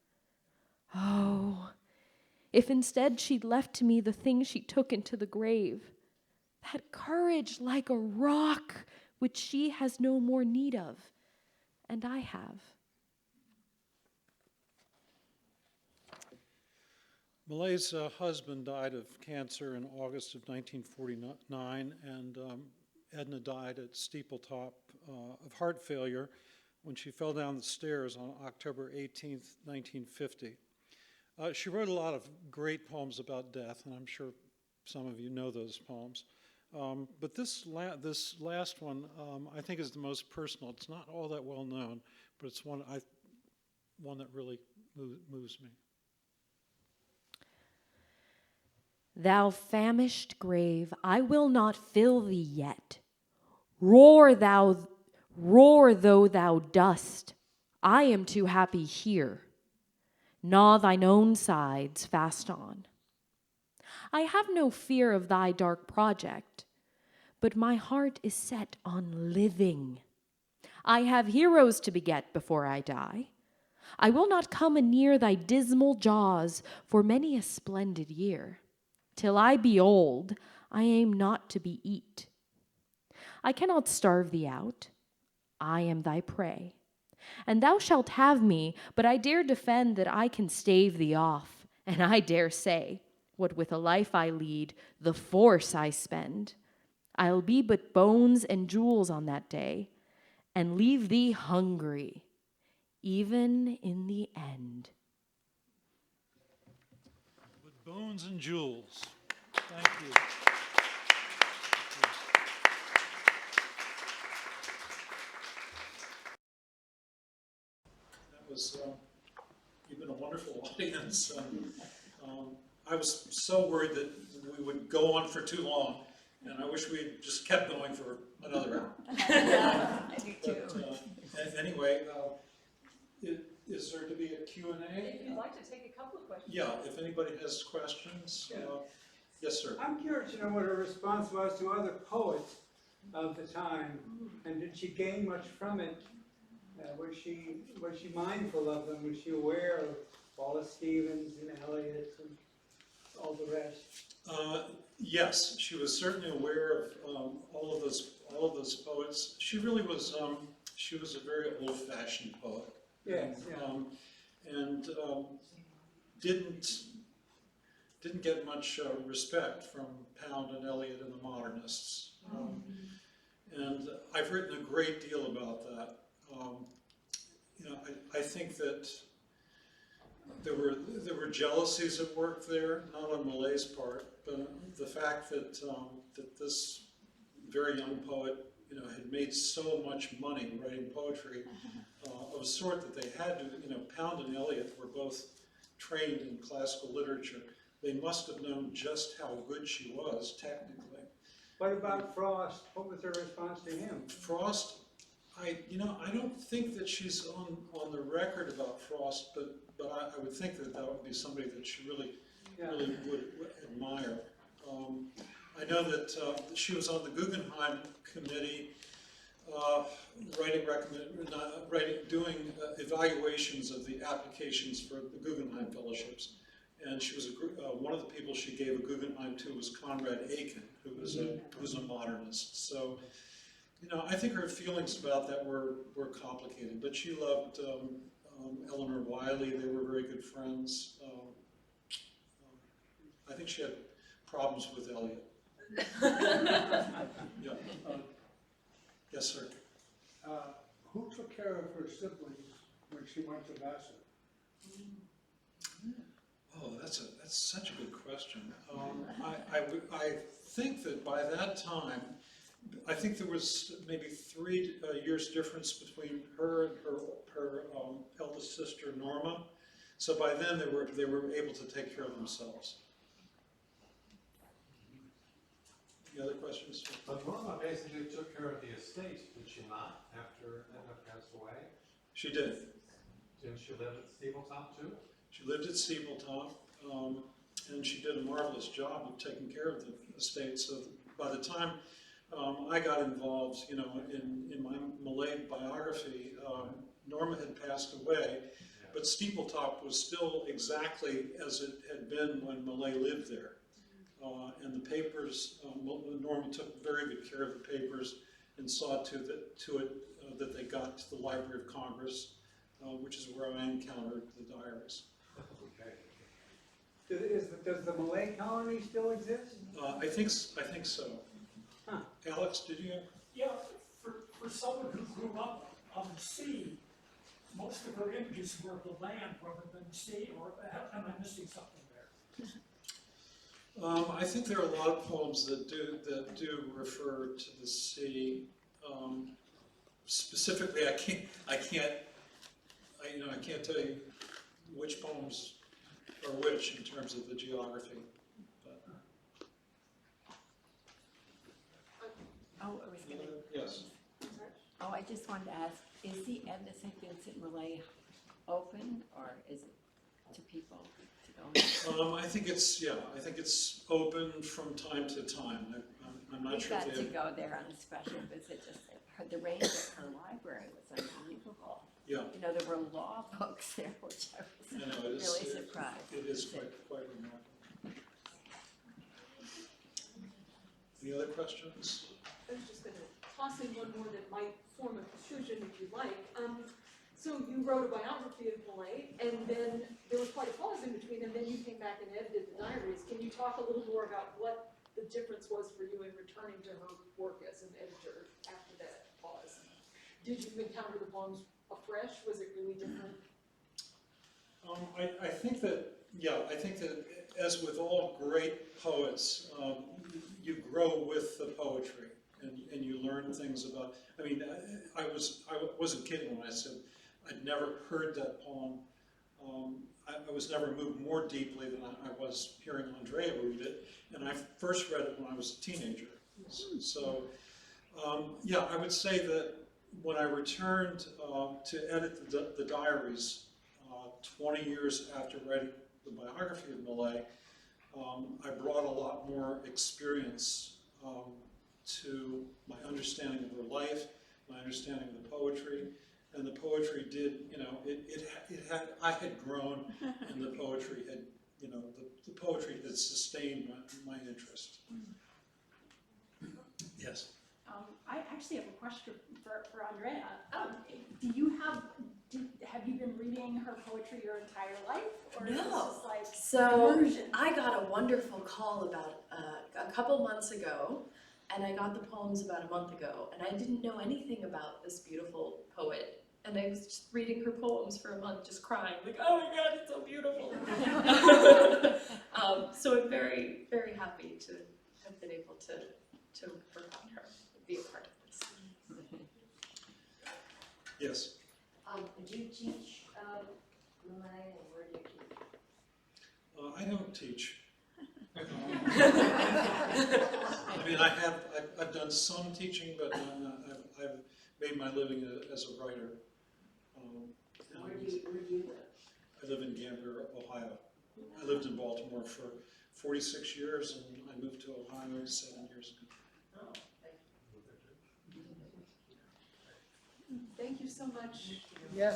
Oh, if instead she'd left to me the thing she took into the grave, that courage like a rock which she has no more need of, and I have. Millay's husband died of cancer in August of 1949, and Edna died at Steepletop of heart failure when she fell down the stairs on October 18th, 1950. She wrote a lot of great poems about death, and I'm sure some of you know those poems. But this last one, I think, is the most personal. It's not all that well known, but it's one that really moves me. Thou famished grave, I will not fill thee yet. Roar, though thou dost. I am too happy here. Gnaw thine own sides fast on. I have no fear of thy dark project, but my heart is set on living. I have heroes to beget before I die. I will not come anear thy dismal jaws for many a splendid year. Till I be old, I aim not to be eat. I cannot starve thee out. I am thy prey. And thou shalt have me, but I dare defend that I can stave thee off. And I dare say, what with a life I lead, the force I spend, I'll be but bones and jewels on that day, and leave thee hungry, even in the end. With bones and jewels. Thank you. That was, you've been a wonderful audience. I was so worried that we would go on for too long, and I wish we had just kept going for another hour. I do too. Anyway, is there to be a Q&A? If you'd like to take a couple of questions. Yeah, if anybody has questions. Yes, sir. I'm curious to know what her response was to other poets of the time, and did she gain much from it? Was she mindful of them? Was she aware of Wallace Stevens and Eliot and all the rest? Yes, she was certainly aware of all of those poets. She really was. she was a very old-fashioned poet. Yes, And didn't get much respect from Pound and Eliot and the modernists. And I've written a great deal about that. You know, I think that there were jealousies at work there, not on Millay's part, but the fact that that this very young poet, you know, had made so much money writing poetry of a sort that they had to, you know, Pound and Eliot were both trained in classical literature. They must have known just how good she was technically. What about Frost? What was her response to him? Frost, I don't think that she's on the record about Frost, but I would think that that would be somebody that she really would admire. I know that she was on the Guggenheim committee, doing evaluations of the applications for the Guggenheim fellowships. And she was one of the people she gave a Guggenheim to was Conrad Aiken, who was a modernist. So, you know, I think her feelings about that were complicated. But she loved Eleanor Wiley. They were very good friends. I think she had problems with Eliot. Yeah. Yes, sir. Who took care of her siblings when she went to Vassar? Oh, that's such a good question. I think that by that time, I think there was maybe 3 years difference between her and her eldest sister Norma. So by then they were able to take care of themselves. Any other questions? But Norma basically took care of the estate, did she not, after Edna passed away? She did. Didn't she live at Steepletop too? She lived at Steepletop, and she did a marvelous job of taking care of the estate. So by the time I got involved, you know, in my Millay biography, Norma had passed away, but Steepletop was still exactly as it had been when Millay lived there. And the papers, Norma took very good care of the papers and saw to it that they got to the Library of Congress, which is where I encountered the diaries. Okay. Does the Millay colony still exist? I think so. Huh. Alex, did you? Yeah, for someone who grew up on the sea, most of her images were of the land rather than the sea, or am I missing something there? I think there are a lot of poems that do refer to the sea. Specifically, I can't tell you which poems are which in terms of the geography. But, Oh, I was gonna, yes. oh, I just wanted to ask, is the Edna St. Vincent Millay open, or is it to people to go? I think it's open from time to time. I'm not We sure got if to they have. go there on a special visit, the range of her library was unbelievable. Yeah, You know, there were law books there, which I I was know, it is. really surprised. It is quite remarkable. Any other questions? I was just going to toss in one more that might form a conclusion if you like. So you wrote a biography of Millay, and then there was quite a pause in between, and then you came back and edited the diaries. Can you talk a little more about what the difference was for you in returning to her work as an editor after that pause? Did you encounter the poems afresh? Was it really different? I think that as with all great poets, you grow with the poetry and you learn things about. I mean, I wasn't kidding when I said I'd never heard that poem. I was never moved more deeply than I was hearing Andrea read it, and I first read it when I was a teenager. So, yeah, I would say that when I returned to edit the diaries 20 years after writing the biography of Millay, I brought a lot more experience to my understanding of her life, my understanding of the poetry, and the poetry did, you know, I had grown, and the poetry had, you know, the poetry had sustained my interest. Yes? I actually have a question for Andrea. Have you been reading her poetry your entire life? Or is this just like So immersion? I got a wonderful call about a couple months ago, and I got the poems about a month ago, and I didn't know anything about this beautiful poet. And I was just reading her poems for a month, just crying, like, oh my God, it's so beautiful. So I'm very, very happy to have been able to work on her, be a part of this. Yes. Do you teach Millay, or where do you teach? I don't teach. I mean, I've done some teaching, but I've made my living as a writer. Where do you live? I live in Gambier, Ohio. I lived in Baltimore for 46 years, and I moved to Ohio 7 years ago. Oh, Thank you so much. Yeah.